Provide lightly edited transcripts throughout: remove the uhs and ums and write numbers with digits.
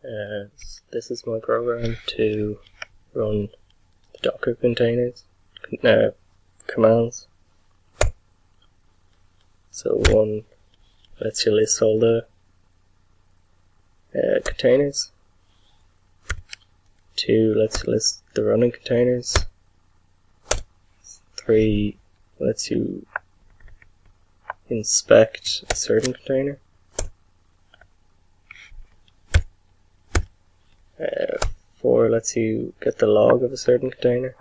This is my program to run the Docker containers commands. So one lets you list all the containers. Two lets you list the running containers. Three lets you inspect a certain container. 4 lets you get the log of a certain container.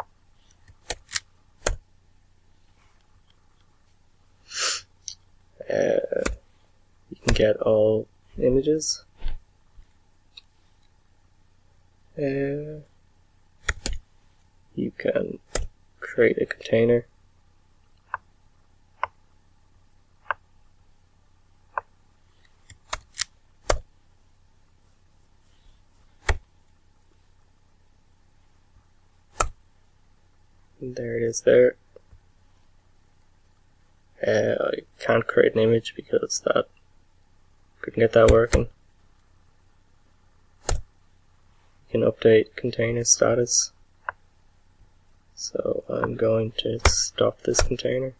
You can get all images. You can create a container. And there it is there. I can't create an image because that couldn't get that working. You can update container status. So I'm going to stop this container.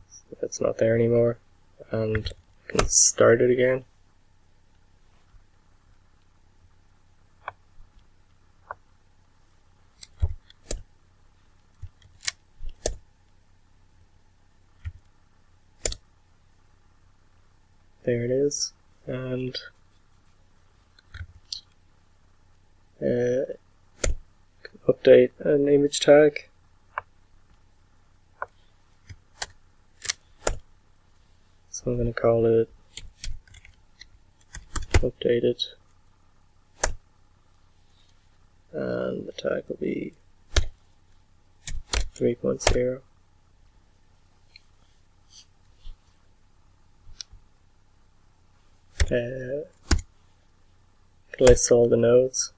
So it's not there anymore, and I can start it again. There it is, and update an image tag. So I'm going to call it updated, and the tag will be 3.0. Lists all the nodes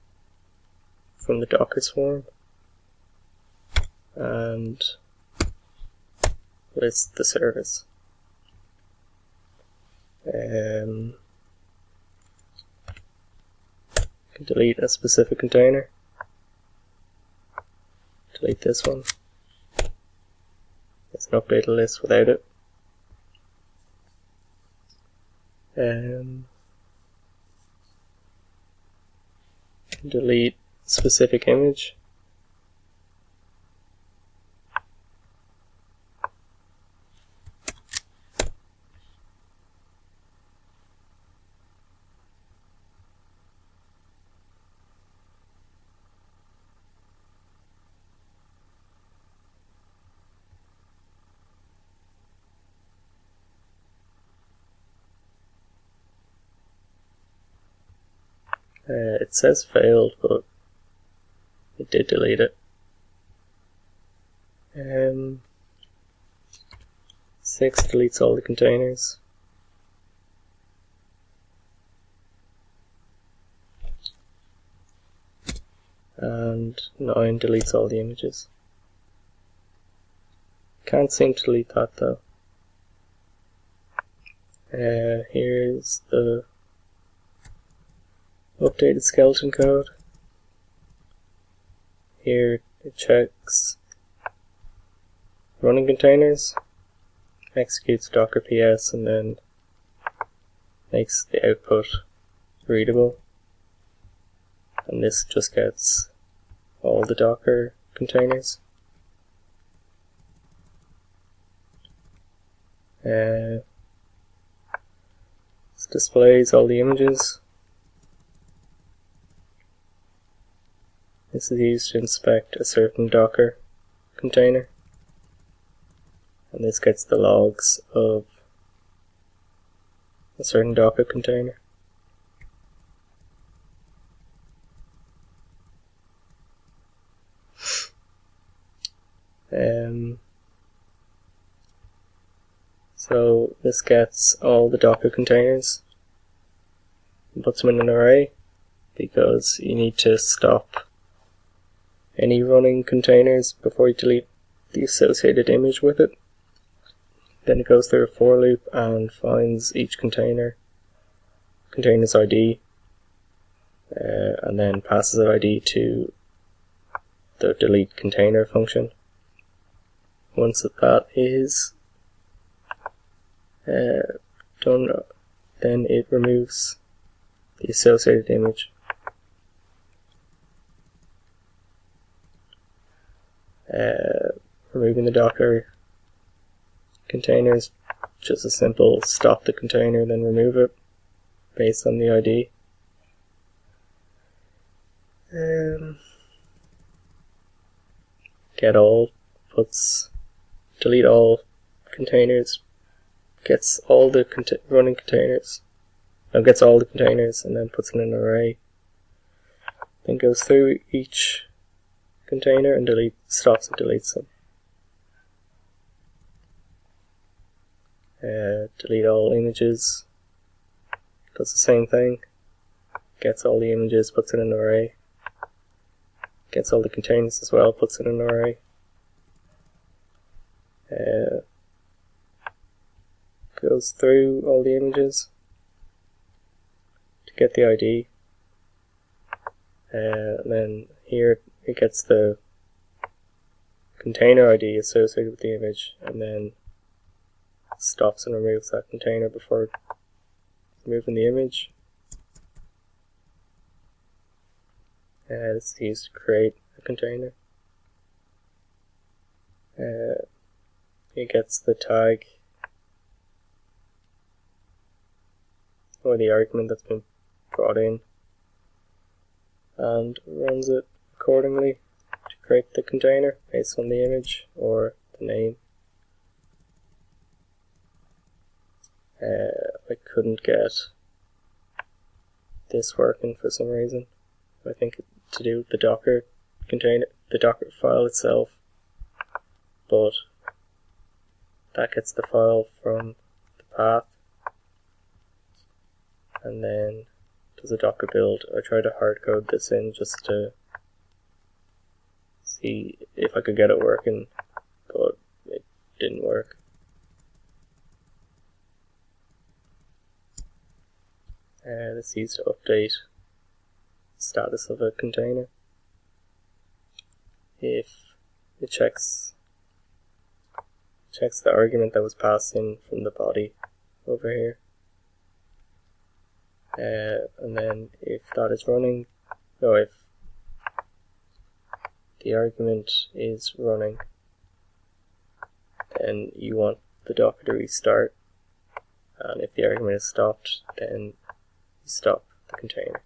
from the Docker swarm and lists the service. Can delete a specific container. Delete this one. There's an updated list without it. Delete specific image. It says failed, but it did delete it. 6 deletes all the containers. And 9 deletes all the images. Can't seem to delete that though. Here's the updated skeleton code. Here it checks running containers, executes Docker PS, and then makes the output readable. And this just gets all the Docker containers. This displays all the images. This is used to inspect a certain Docker container, and this gets the logs of a certain Docker container. So this gets all the Docker containers and puts them in an array, because you need to stop any running containers before you delete the associated image with it. Then it goes through a for loop and finds each container's ID, and then passes that ID to the delete container function. Once that is done, then it removes the associated image. Removing the Docker container is just a simple stop the container, then remove it based on the ID. Get all delete all containers, gets all the running containers, gets all the containers and then puts it in an array. Then goes through each container and stops and deletes them. Delete all images, does the same thing, gets all the images, puts it in an array, gets all the containers as well, puts it in an array. Goes through all the images to get the ID, and then here it gets the container ID associated with the image, and then stops and removes that container before removing the image. This is used to create a container. It gets the tag or the argument that's been brought in and runs it accordingly to create the container based on the image or the name. I couldn't get this working for some reason. I think to do with the Docker container, the Docker file itself, but that gets the file from the path and then does a Docker build. I tried to hard code this in just to see if I could get it working, but it didn't work. This is used to update status of a container. If it checks the argument that was passed in from the body over here, and then if that is running, or if the argument is running, then you want the Docker to restart, and if the argument is stopped, then you stop the container.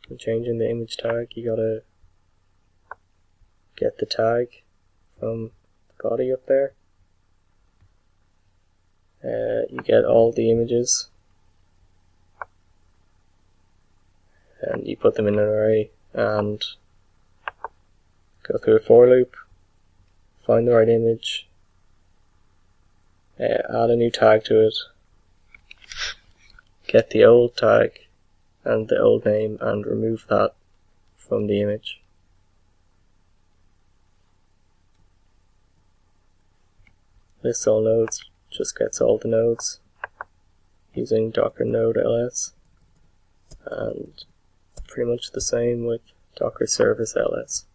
When changing the image tag, you gotta get the tag from the body up there. You get all the images and you put them in an array and go through a for loop, find the right image, add a new tag to it, get the old tag and the old name and remove that from the image. List all nodes just gets all the nodes using Docker node ls, and pretty much the same with Docker service ls.